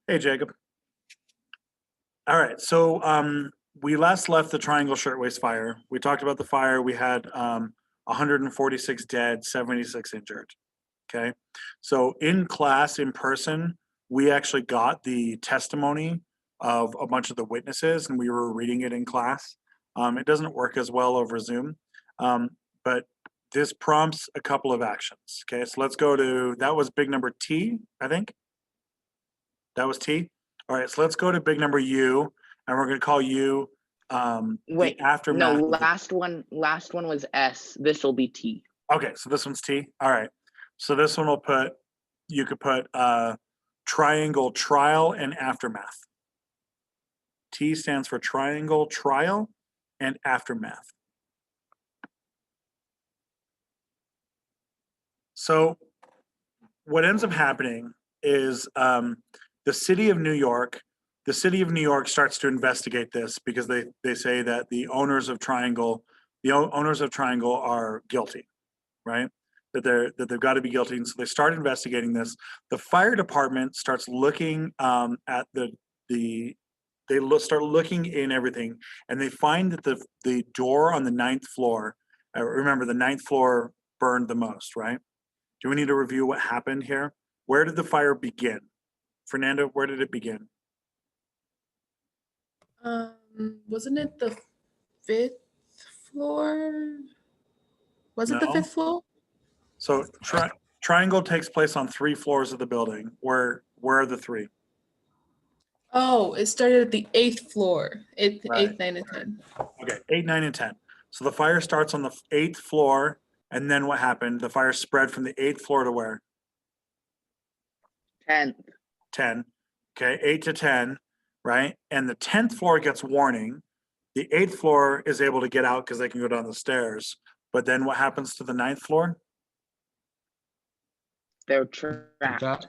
Hey, Jacob. All right, so we last left the Triangle Shirtwaist Fire. We talked about the fire. We had 146 dead, 76 injured. Okay, so in class, in person, we actually got the testimony of a bunch of the witnesses, and we were reading it in class. It doesn't work as well over Zoom, um, but this prompts a couple of actions. Okay, so let's go to that was big number T, I think. That was T. All right, so let's go to big number U, and we're going to call U the Wait, no, aftermath of the. last one was S. This will be T. Okay, so this one's T. All right, so this one will put. You could put triangle trial and aftermath. T stands for triangle trial and aftermath. So what ends up happening is the city of New York. The city of New York starts to investigate this because they say that the owners of Triangle are guilty, right? That they've got to be guilty, and so they start investigating this. The fire department starts looking at the start looking in everything, and they find that the door on the ninth floor. Remember, the ninth floor burned the most, right? Do we need to review what happened here? Where did the fire begin? Fernando, where did it begin? Wasn't it the fifth floor? Was it the No. fifth floor? So triangle takes place on 3 floors of the building. Where are the three? Oh, it started at the eighth floor. Eighth, Right. eighth, nine, and 10. Okay, 8, 9, and 10. So the fire starts on the eighth floor, and then what happened? The fire spread from the eighth floor to where? 10th. 10. Okay, 8 to 10, right? And the 10th floor gets warning. The eighth floor is able to get out because they can go down the stairs. But then what happens to the ninth floor? They're trapped.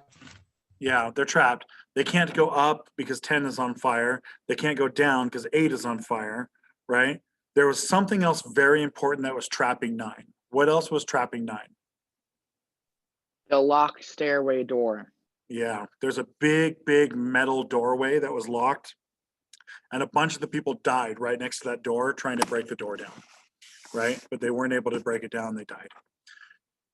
Yeah, they're trapped. They can't go up because 10 is on fire. They can't go down because 8 is on fire, right? There was something else very important that was trapping 9. What else was trapping 9? The locked stairway door. Yeah, there's a big metal doorway that was locked, and a bunch of the people died right next to that door trying to break the door down, right? But they weren't able to break it down, they died.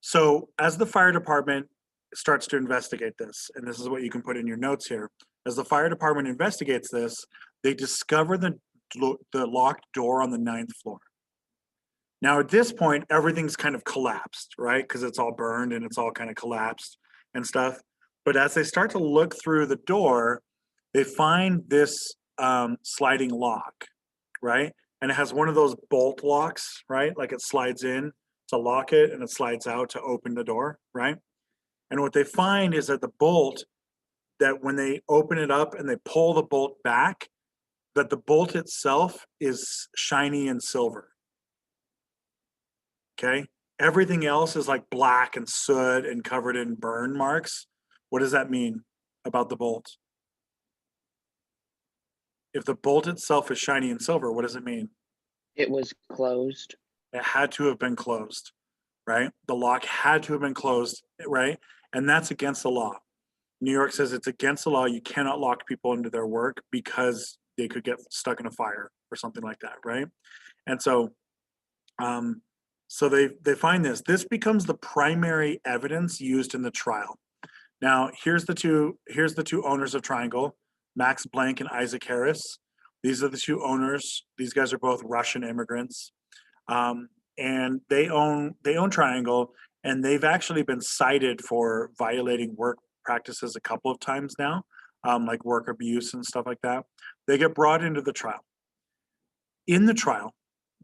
So, as the fire department starts to investigate this, and this is what you can put in your notes here, as the fire department investigates this, they discover the locked door on the ninth floor. Now, at this point, everything's kind of collapsed, right? Because it's all burned and it's all kind of collapsed and stuff. But as they start to look through the door, they find this sliding lock, right? And it has one of those bolt locks, right? Like it slides in to lock it and it slides out to open the door, right? And what they find is that the bolt, that when they open it up and they pull the bolt back, that the bolt itself is shiny and silver. Okay. Everything else is like black and soot and covered in burn marks. What does that mean about the bolt? If the bolt itself is shiny and silver, what does it mean? It was closed. It had to have been closed, right? The lock had to have been closed, right? And that's against the law. New York says it's against the law. You cannot lock people into their work because they could get stuck in a fire or something like that, right? And so, they find this. This becomes the primary evidence used in the trial. Now, here's the two owners of Triangle, Max Blank and Isaac Harris. These are the two owners. These guys are both Russian immigrants, and they own Triangle, and they've actually been cited for violating work practices a couple of times now, like work abuse and stuff like that. They get brought into the trial. In the trial,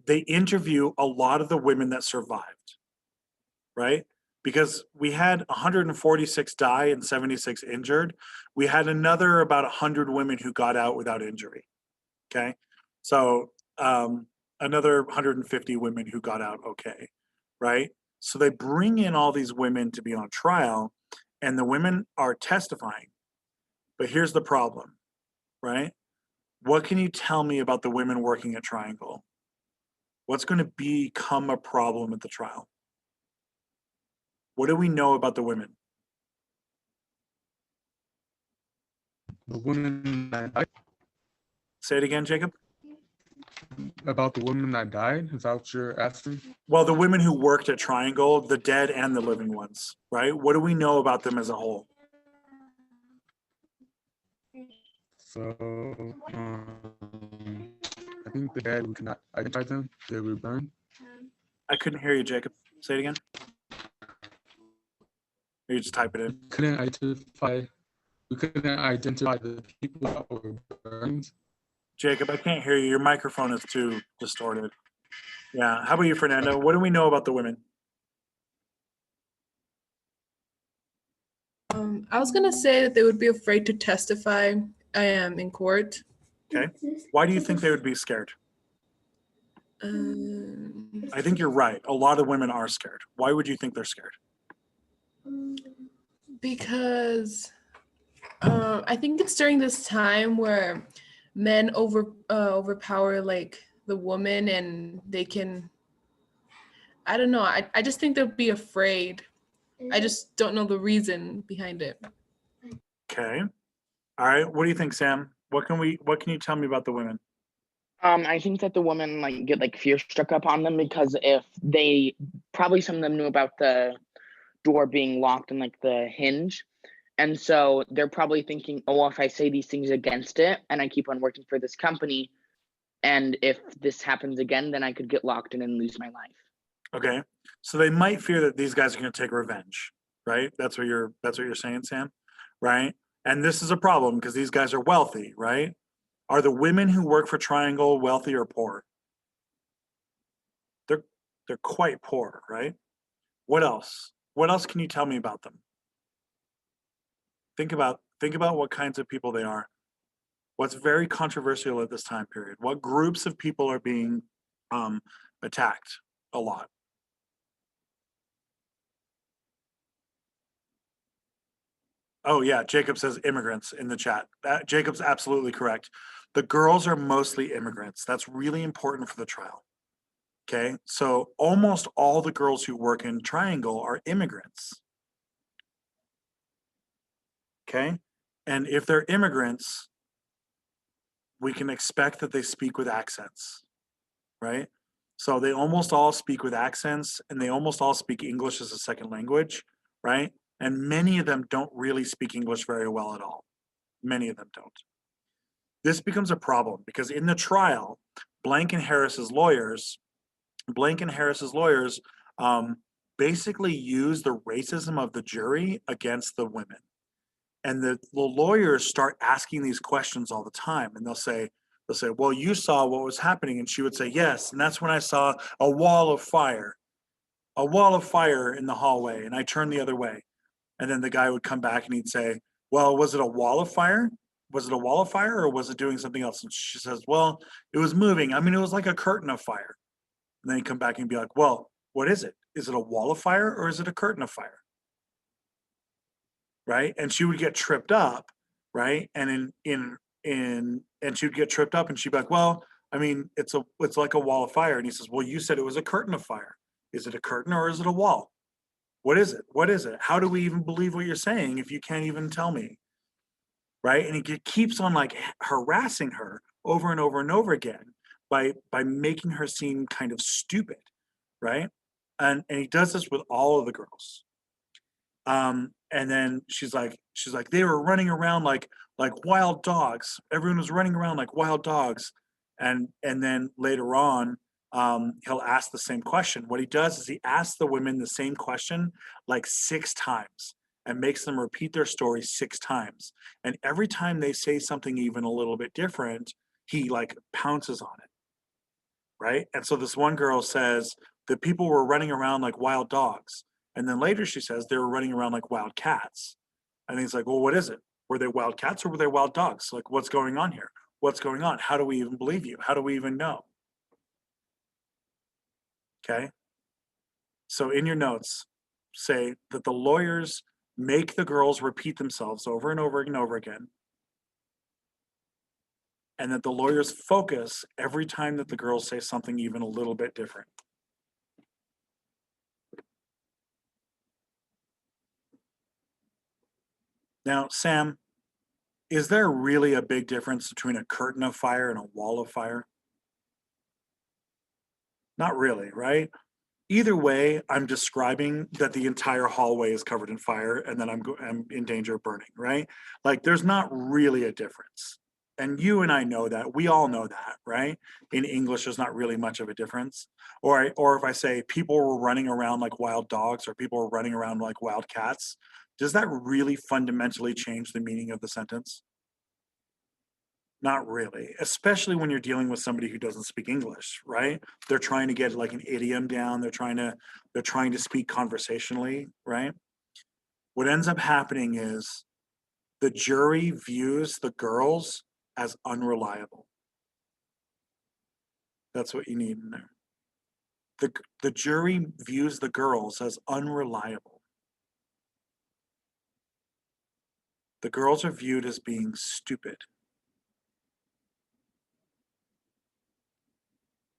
they interview a lot of the women that survived, right? Because we had 146 die and 76 injured. We had another about 100 women who got out without injury. Okay. So another 150 women who got out okay, right? So they bring in all these women to be on trial, and the women are testifying. But here's the problem, right? What can you tell me about the women working at Triangle? What's going to become a problem at the trial? What do we know about the women? The woman that died, Say it again, Jacob. about the woman that died? Is that what you're asking? Well, the women who worked at Triangle, the dead and the living ones, right? What do we know about them as a whole? So, I think the dead, we cannot identify them. They were burned. I couldn't hear you, Jacob. Say it again. Or you just type it in. We couldn't identify the people that were burned. Jacob, I can't hear you. Your microphone is too distorted. Yeah. How about you, Fernando? What do we know about the women? I was gonna say that they would be afraid to testify in court. Okay. Why do you think they would be scared? I think you're right. A lot of women are scared. Why would you think they're scared? Because I think it's during this time where men overpower like the woman, and they can. I don't know. I just think they'll be afraid. I just don't know the reason behind it. Okay. All right. What do you think, Sam? What can you tell me about the women? I think that the woman like get like fear struck up on them because if they probably some of them knew about the door being locked and like the hinge. And so they're probably thinking, oh, if I say these things against it and I keep on working for this company, and if this happens again, then I could get locked in and lose my life. Okay. So they might fear that these guys are going to take revenge, right? That's what you're saying, Sam, right? And this is a problem because these guys are wealthy, right? Are the women who work for Triangle wealthy or poor? They're quite poor, right? What else? What else can you tell me about them? Think about what kinds of people they are. What's very controversial at this time period? What groups of people are being attacked a lot? Oh yeah, Jacob says immigrants in the chat. Jacob's absolutely correct. The girls are mostly immigrants. That's really important for the trial. Okay, so almost all the girls who work in Triangle are immigrants. Okay, and if they're immigrants, we can expect that they speak with accents, right? So they almost all speak with accents, and they almost all speak English as a second language, right? And many of them don't really speak English very well at all. Many of them don't. This becomes a problem because in the trial, Blank and Harris's lawyers basically use the racism of the jury against the women. And the lawyers start asking these questions all the time, and they'll say, well, you saw what was happening. And she would say, yes. And that's when I saw a wall of fire in the hallway, and I turned the other way. And then the guy would come back and he'd say, well, was it a wall of fire? Was it a wall of fire, or was it doing something else? And she says, well, it was moving. I mean, it was like a curtain of fire. And then he'd come back and be like, well, what is it? Is it a wall of fire, or is it a curtain of fire? Right? And she would get tripped up, right? And and she'd get tripped up, and she'd be like, well, I mean, it's like a wall of fire. And he says, well, you said it was a curtain of fire. Is it a curtain or is it a wall? What is it? What is it? How do we even believe what you're saying if you can't even tell me? Right? And he keeps on like harassing her over and over and over again by making her seem kind of stupid, right? And he does this with all of the girls. And then she's like, they were running around like wild dogs. Everyone was running around like wild dogs. And then later on, he'll ask the same question. What he does is he asks the women the same question like 6 times and makes them repeat their story 6 times. And every time they say something even a little bit different, he like pounces on it. Right? And so this one girl says that people were running around like wild dogs. And then later she says they were running around like wild cats. And he's like, well, what is it? Were they wild cats or were they wild dogs? Like, what's going on here? What's going on? How do we even believe you? How do we even know? Okay. So in your notes, say that the lawyers make the girls repeat themselves over and over and over again. And that the lawyers focus every time that the girls say something even a little bit different. Now, Sam, is there really a big difference between a curtain of fire and a wall of fire? Not really, right? Either way, I'm describing that the entire hallway is covered in fire and then I'm in danger of burning, right? Like there's not really a difference. And you and I know that. We all know that, right? In English, there's not really much of a difference. Or if I say people were running around like wild dogs or people were running around like wild cats, does that really fundamentally change the meaning of the sentence? Not really, especially when you're dealing with somebody who doesn't speak English, right? They're trying to get like an idiom down. They're trying to speak conversationally, right? What ends up happening is the jury views the girls as unreliable. That's what you need in there. The jury views the girls as unreliable. The girls are viewed as being stupid.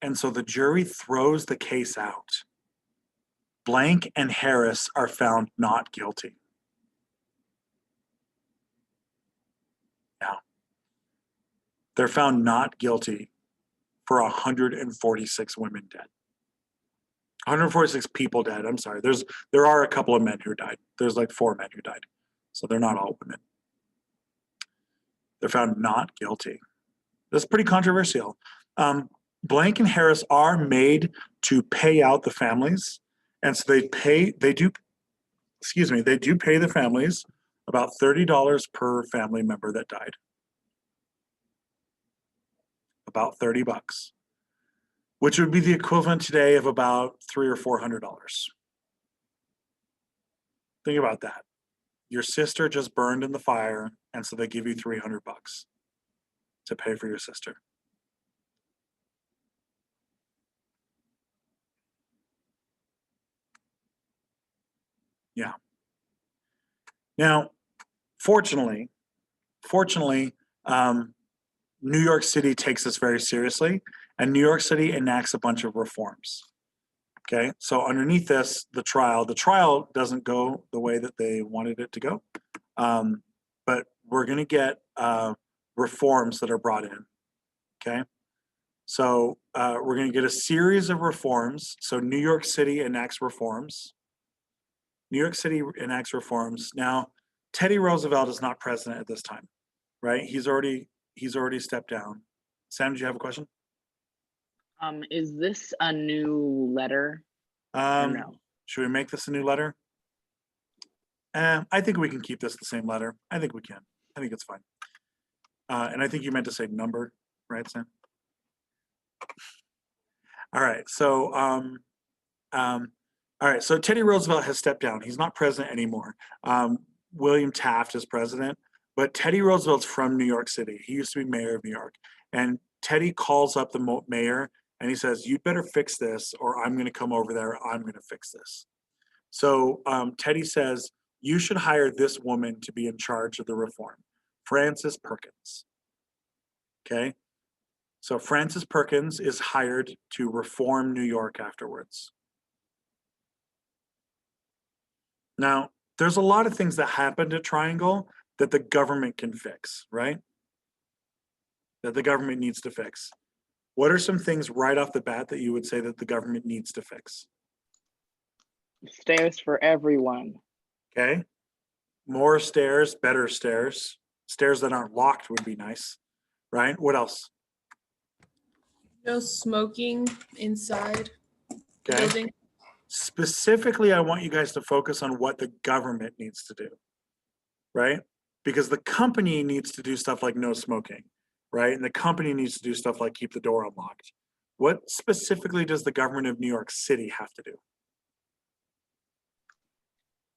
And so the jury throws the case out. Blank and Harris are found not guilty. Now, they're found not guilty for 146 women dead. 146 people dead. I'm sorry. There are a couple of men who died. There's like 4 men who died. So they're not all women. They're found not guilty. That's pretty controversial. Blank and Harris are made to pay out the families. And so they do pay the families about $30 per family member that died. About $30, which would be the equivalent today of about $300 or $400. Think about that. Your sister just burned in the fire, and so they give you $300 to pay for your sister. Yeah. Now, fortunately, New York City takes this very seriously, and New York City enacts a bunch of reforms. Okay, so underneath this, the trial doesn't go the way that they wanted it to go, but we're going to get reforms that are brought in. Okay, so we're going to get a series of reforms. So New York City enacts reforms. New York City enacts reforms. Now, Teddy Roosevelt is not president at this time, right? He's already stepped down. Sam, did you have a question? Is this a new letter? Or no? Should we make this a new letter? I think we can keep this the same letter. I think we can. I think it's fine. And I think you meant to say number, right, Sam? All right. So, all right. So Teddy Roosevelt has stepped down. He's not president anymore. William Taft is president, but Teddy Roosevelt's from New York City. He used to be mayor of New York, and Teddy calls up the mayor and he says, "You'd better fix this, or I'm going to come over there. I'm going to fix this." So Teddy says, "You should hire this woman to be in charge of the reform, Frances Perkins." Okay. So Frances Perkins is hired to reform New York afterwards. Now, there's a lot of things that happened at Triangle that the government can fix, right? That the government needs to fix. What are some things right off the bat that you would say that the government needs to fix? Stairs for everyone. Okay. More stairs, better stairs. Stairs that aren't locked would be nice, right? What else? No smoking inside the Okay. building. Specifically, I want you guys to focus on what the government needs to do, right? Because the company needs to do stuff like no smoking, right? And the company needs to do stuff like keep the door unlocked. What specifically does the government of New York City have to do?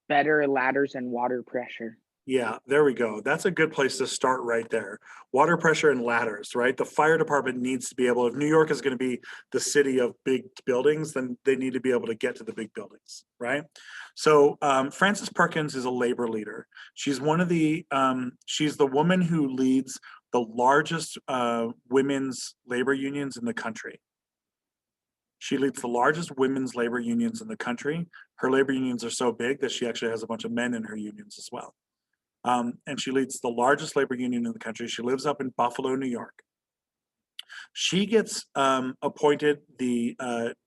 Better ladders and water pressure. Yeah, there we go. That's a good place to start right there. Water pressure and ladders, right? The fire department needs to be able, if New York is going to be the city of big buildings, then they need to be able to get to the big buildings, right? So Frances Perkins is a labor leader. She's one of the, she's the woman who leads the largest women's labor unions in the country. She leads the largest women's labor unions in the country. Her labor unions are so big that she actually has a bunch of men in her unions as well. and she leads the largest labor union in the country. She lives up in Buffalo, New York. She gets appointed the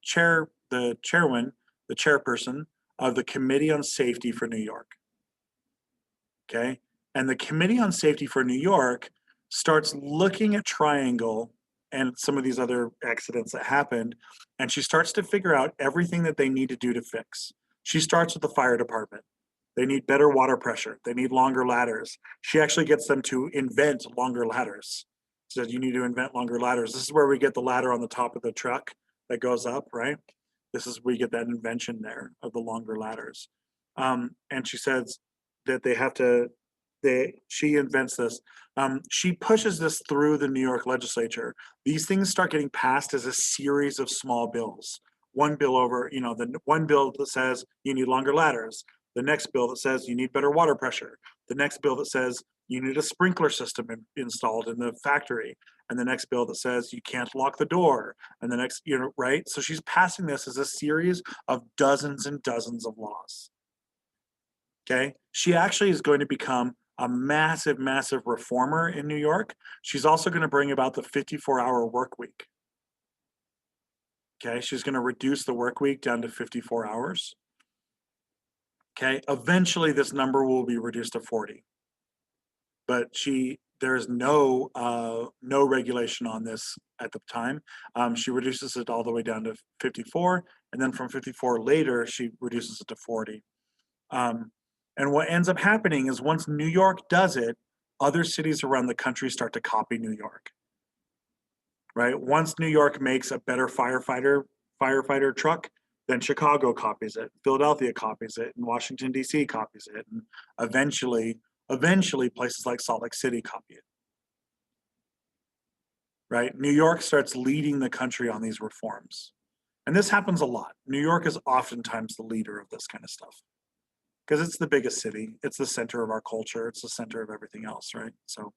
chairperson of the Committee on Safety for New York. Okay, and the Committee on Safety for New York starts looking at Triangle and some of these other accidents that happened, and she starts to figure out everything that they need to do to fix. She starts with the fire department. They need better water pressure. They need longer ladders. She actually gets them to invent longer ladders. She said, you need to invent longer ladders. This is where we get the ladder on the top of the truck that goes up, right? This is where we get that invention there of the longer ladders. And she says that she invents this. She pushes this through the New York legislature. These things start getting passed as a series of small bills. One bill over, the one bill that says you need longer ladders. The next bill that says you need better water pressure. The next bill that says you need a sprinkler system installed in the factory. And the next bill that says you can't lock the door. And the next, right? So she's passing this as a series of dozens and dozens of laws. Okay. She actually is going to become a massive, massive reformer in New York. She's also going to bring about the 54-hour work week. Okay. She's going to reduce the work week down to 54 hours. Okay, eventually this number will be reduced to 40, but there's no regulation on this at the time. She reduces it all the way down to 54, and then from 54 later she reduces it to 40. And what ends up happening is once New York does it, other cities around the country start to copy New York. Right? Once New York makes a better firefighter truck, then Chicago copies it, Philadelphia copies it, and Washington, D.C. copies it, and eventually places like Salt Lake City copy it. Right? New York starts leading the country on these reforms. And this happens a lot. New York is oftentimes the leader of this kind of stuff because it's the biggest city. It's the center of our culture. It's the center of everything else, right? So,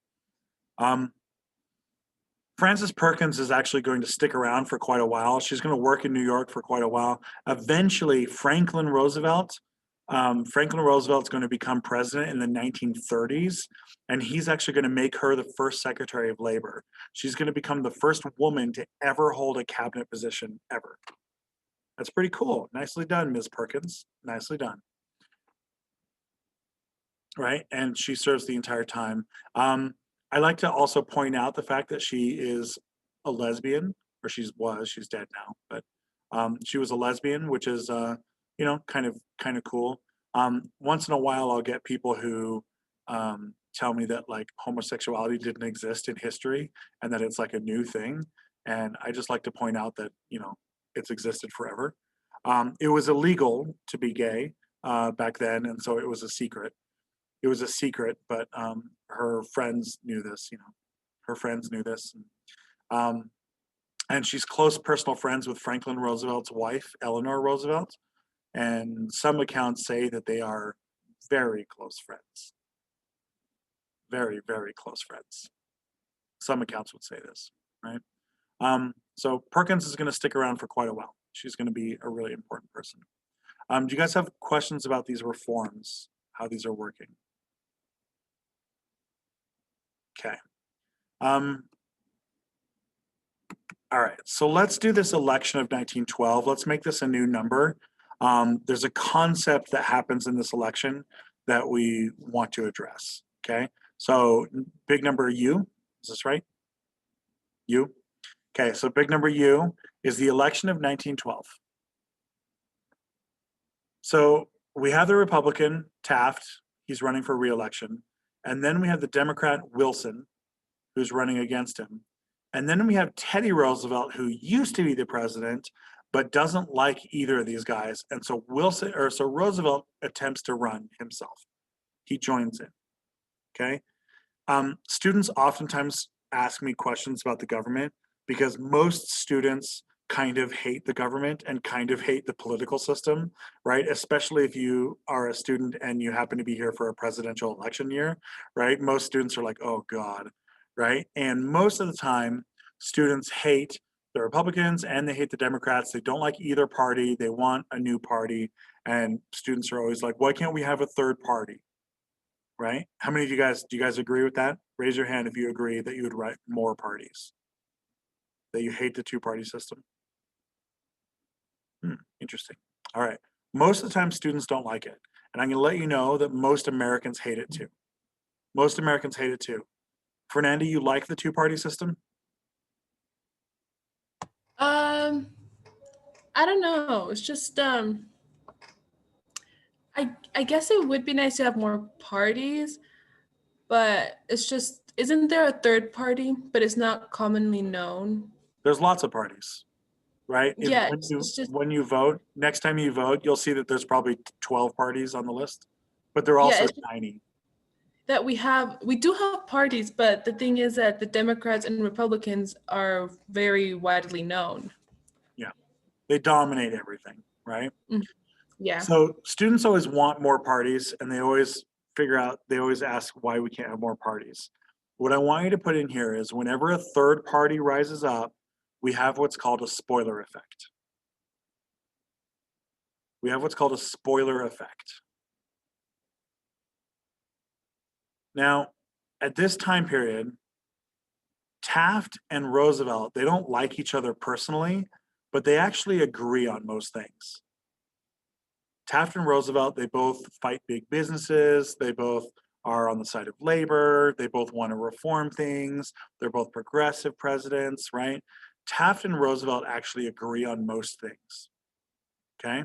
Frances Perkins is actually going to stick around for quite a while. She's going to work in New York for quite a while. Eventually, Franklin Roosevelt's going to become president in the 1930s, and he's actually going to make her the first Secretary of Labor. She's going to become the first woman to ever hold a cabinet position ever. That's pretty cool. Nicely done, Ms. Perkins. Nicely done. Right, and she serves the entire time. I like to also point out the fact that she is a lesbian, or she's dead now, but she was a lesbian, which is kind of cool. Once in a while, I'll get people who tell me that like homosexuality didn't exist in history and that it's like a new thing, and I just like to point out that it's existed forever. It was illegal to be gay back then, and so it was a secret. It was a secret, but her friends knew this, her friends knew this. And she's close personal friends with Franklin Roosevelt's wife, Eleanor Roosevelt. And some accounts say that they are very close friends. Very, very close friends. Some accounts would say this, right? So Perkins is going to stick around for quite a while. She's going to be a really important person. Do you guys have questions about these reforms, how these are working? Okay. All right, so let's do this election of 1912. Let's make this a new number. There's a concept that happens in this election that we want to address, okay? So big number U, is this right? U? Okay, so big number U is the election of 1912. So we have the Republican, Taft, he's running for re-election. And then we have the Democrat, Wilson, who's running against him. And then we have Teddy Roosevelt, who used to be the president, but doesn't like either of these guys. And so Roosevelt attempts to run himself. He joins in, okay? Students oftentimes ask me questions about the government because most students kind of hate the government and kind of hate the political system, right? Especially if you are a student and you happen to be here for a presidential election year, right? Most students are like, oh God, right? And most of the time, students hate the Republicans and they hate the Democrats. They don't like either party. They want a new party. And students are always like, why can't we have a third party? right? How many of you guys, do you guys agree with that? Raise your hand if you agree that you would write more parties, that you hate the two-party system. Interesting. All right. Most of the time, students don't like it. And I'm going to let you know that most Americans hate it too. Most Americans hate it too. Fernanda, you like the two-party system? I don't know. It's just I guess it would be nice to have more parties, but it's just isn't there a third party, but it's not commonly known. There's lots of parties, right? Yeah, When it's just when you vote, next time you vote, you'll see that there's probably 12 parties on the list, but they're yeah, also it's tiny. that we do have parties, but the thing is that the Democrats and Republicans are very widely known. Yeah. They dominate everything, right? Yeah. So students always want more parties and they always ask why we can't have more parties. What I want you to put in here is whenever a third party rises up, we have what's called a spoiler effect. We have what's called a spoiler effect. Now, at this time period, Taft and Roosevelt, they don't like each other personally, but they actually agree on most things. Taft and Roosevelt, they both fight big businesses. They both are on the side of labor. They both want to reform things. They're both progressive presidents, right? Taft and Roosevelt actually agree on most things, okay?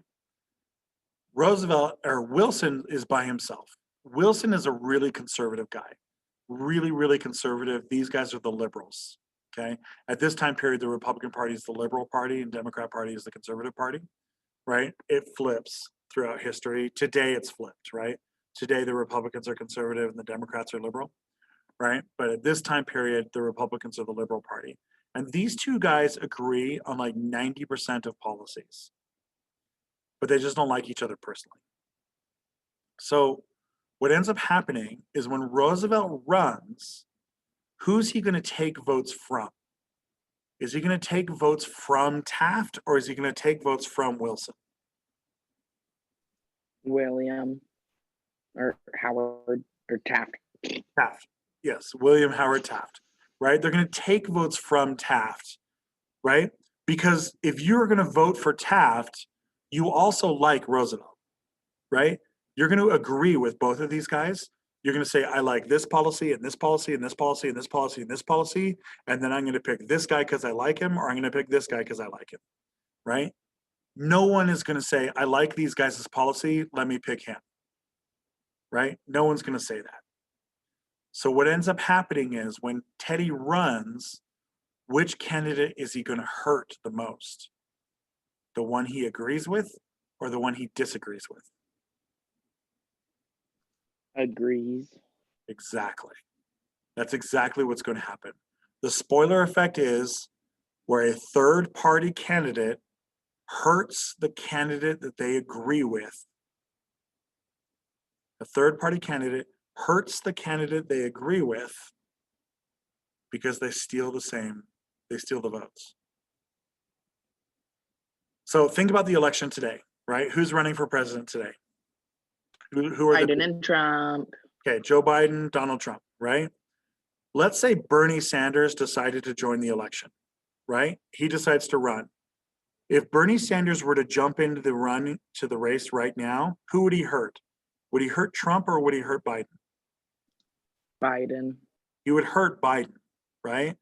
Roosevelt or Wilson is by himself. Wilson is a really conservative guy, really, really conservative. These guys are the liberals, okay? At this time period, the Republican Party is the liberal party and Democrat Party is the conservative party, right? It flips throughout history. Today it's flipped, right? Today the Republicans are conservative and the Democrats are liberal, right? But at this time period, the Republicans are the liberal party. And these two guys agree on like 90% of policies, but they just don't like each other personally. So what ends up happening is when Roosevelt runs, who's he going to take votes from? Is he going to take votes from Taft or is he going to take votes from Wilson? William or Howard or Taft. Taft. Yes, William Howard Taft, right? They're going to take votes from Taft, right? Because if you're going to vote for Taft, you also like Roosevelt, right? You're going to agree with both of these guys. You're going to say, I like this policy and this policy and this policy and this policy and this policy. And then I'm going to pick this guy because I like him, or I'm going to pick this guy because I like him, right? No one is going to say, I like these guys' policy. Let me pick him, right? No one's going to say that. So what ends up happening is when Teddy runs, which candidate is he going to hurt the most? The one he agrees with or the one he disagrees with? Agrees. Exactly. That's exactly what's going to happen. The spoiler effect is where a third party candidate hurts the candidate that they agree with. A third party candidate hurts the candidate they agree with because they steal the votes. So think about the election today, right? Who's running for president today? Who are Biden and Trump. Okay, Joe Biden, Donald Trump, right? Let's say Bernie Sanders decided to join the election, right? He decides to run. If Bernie Sanders were to jump into the run to the race right now, who would he hurt? Would he hurt Trump or would he hurt Biden? Biden. He would hurt Biden, right?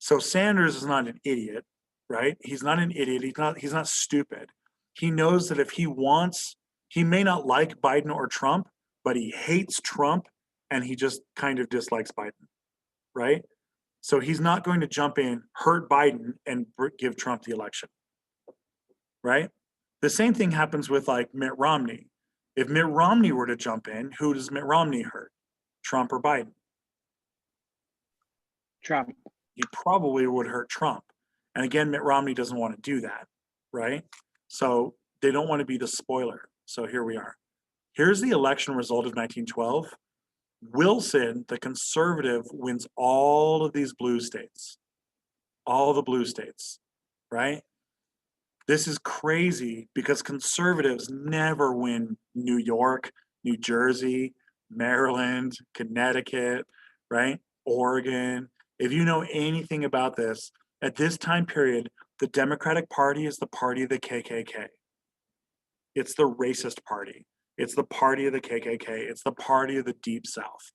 So Sanders is not an idiot, right? He's not an idiot. He's not stupid. He knows that if he wants, he may not like Biden or Trump, but he hates Trump and he just kind of dislikes Biden, right? So he's not going to jump in, hurt Biden, and give Trump the election, right? The same thing happens with like Mitt Romney. If Mitt Romney were to jump in, who does Mitt Romney hurt? Trump or Biden? Trump. He probably would hurt Trump. And again, Mitt Romney doesn't want to do that, right? So they don't want to be the spoiler. So here we are. Here's the election result of 1912. Wilson, the conservative, wins all of these blue states, all the blue states, right? This is crazy because conservatives never win New York, New Jersey, Maryland, Connecticut, right? Oregon. If you know anything about this, at this time period, the Democratic Party is the party of the KKK. It's the racist party. It's the party of the KKK. It's the party of the Deep South.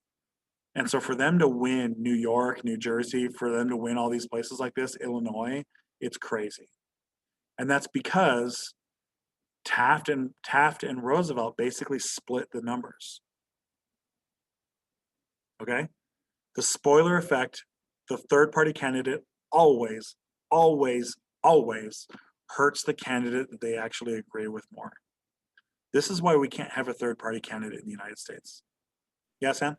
And so for them to win New York, New Jersey, for them to win all these places like this, Illinois, it's crazy. And that's because Taft and Roosevelt basically split the numbers. Okay? The spoiler effect, the third party candidate always, always, always hurts the candidate that they actually agree with more. This is why we can't have a third party candidate in the United States. Yeah, Sam?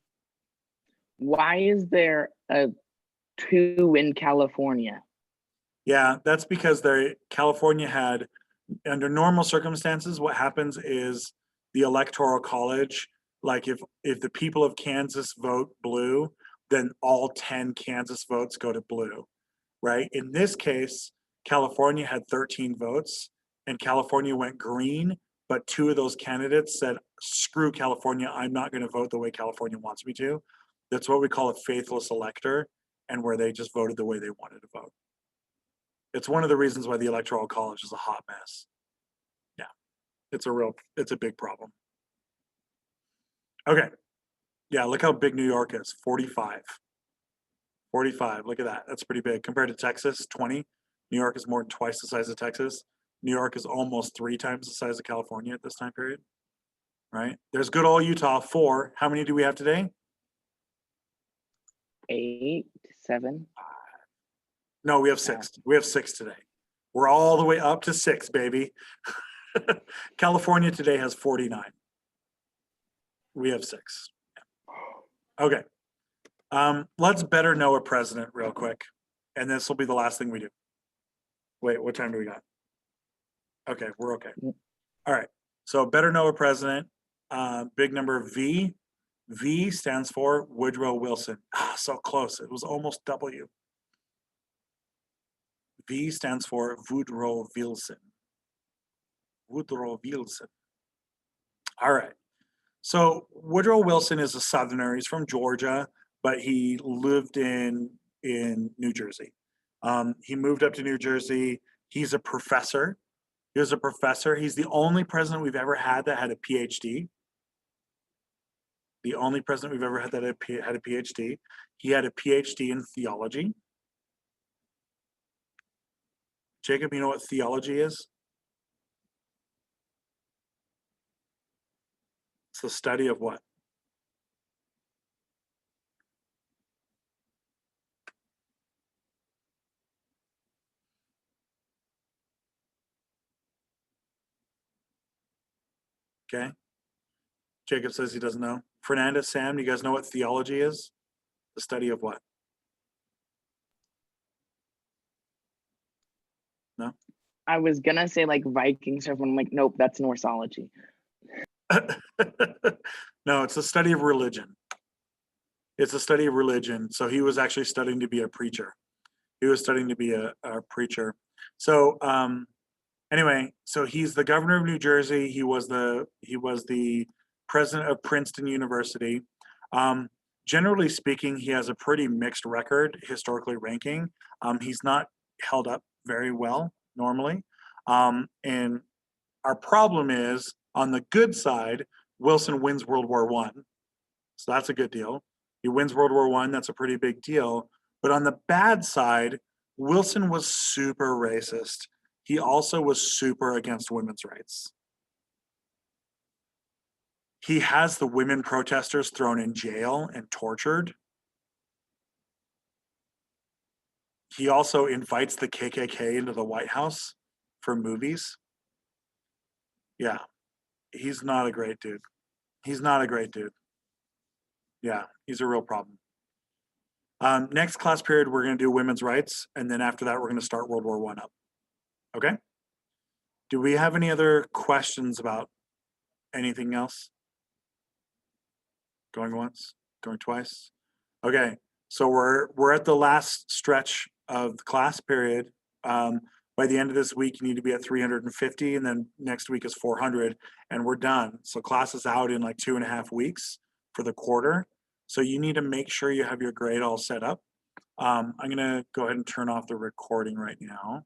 Why is there a 2 in California? Yeah, that's because California had, under normal circumstances, what happens is the Electoral College, like if the people of Kansas vote blue, then all 10 Kansas votes go to blue, right? In this case, California had 13 votes and California went green, but 2 of those candidates said, screw California, I'm not going to vote the way California wants me to. That's what we call a faithless elector, and where they just voted the way they wanted to vote. It's one of the reasons why the Electoral College is a hot mess. Yeah, it's a big problem. Okay, yeah, look how big New York is, 45. 45, look at that, that's pretty big. Compared to Texas, 20. New York is more than twice the size of Texas. New York is almost 3 times the size of California at this time period, right? There's good old Utah, 4. How many do we have today? 8, 7. No, we have 6. We have 6 today. We're all the way up to 6, baby. California today has 49. We have 6. Okay. Let's better know a president real quick. And this will be the last thing we do. Wait, what time do we got? Okay, we're okay. All right. So better know a president. Big number V. V stands for Woodrow Wilson. Ah, so close. It was almost W. V stands for Woodrow Wilson. Woodrow Wilson. All right. So Woodrow Wilson is a Southerner. He's from Georgia, but he lived in New Jersey. He moved up to New Jersey. He's a professor. He was a professor. He's the only president we've ever had that had a PhD. The only president we've ever had that had a PhD. He had a PhD in theology. Jacob, you know what theology is? It's the study of what? Okay. Jacob says he doesn't know. Fernandez, Sam, you guys know what theology is? The study of what? No? I was gonna say like Viking stuff, but I'm like, nope, that's Norseology. No, it's a study of religion. It's a study of religion. So he was actually studying to be a preacher. He was studying to be a preacher. So anyway, so he's the governor of New Jersey. He was the president of Princeton University. Generally speaking, he has a pretty mixed record, historically ranking. He's not held up very well normally. And our problem is, on the good side, Wilson wins World War I. So that's a good deal. He wins World War I, that's a pretty big deal. But on the bad side, Wilson was super racist. He also was super against women's rights. He has the women protesters thrown in jail and tortured. He also invites the KKK into the White House for movies. Yeah, he's not a great dude. He's not a great dude. Yeah, he's a real problem. Next class period, we're going to do women's rights. And then after that, we're going to start World War I up. Okay? Do we have any other questions about anything else? Going once, going twice. Okay, so we're at the last stretch of the class period. By the end of this week, you need to be at 350, and then next week is 400, and we're done. So class is out in like 2.5 weeks for the quarter. So you need to make sure you have your grade all set up. I'm gonna go ahead and turn off the recording right now.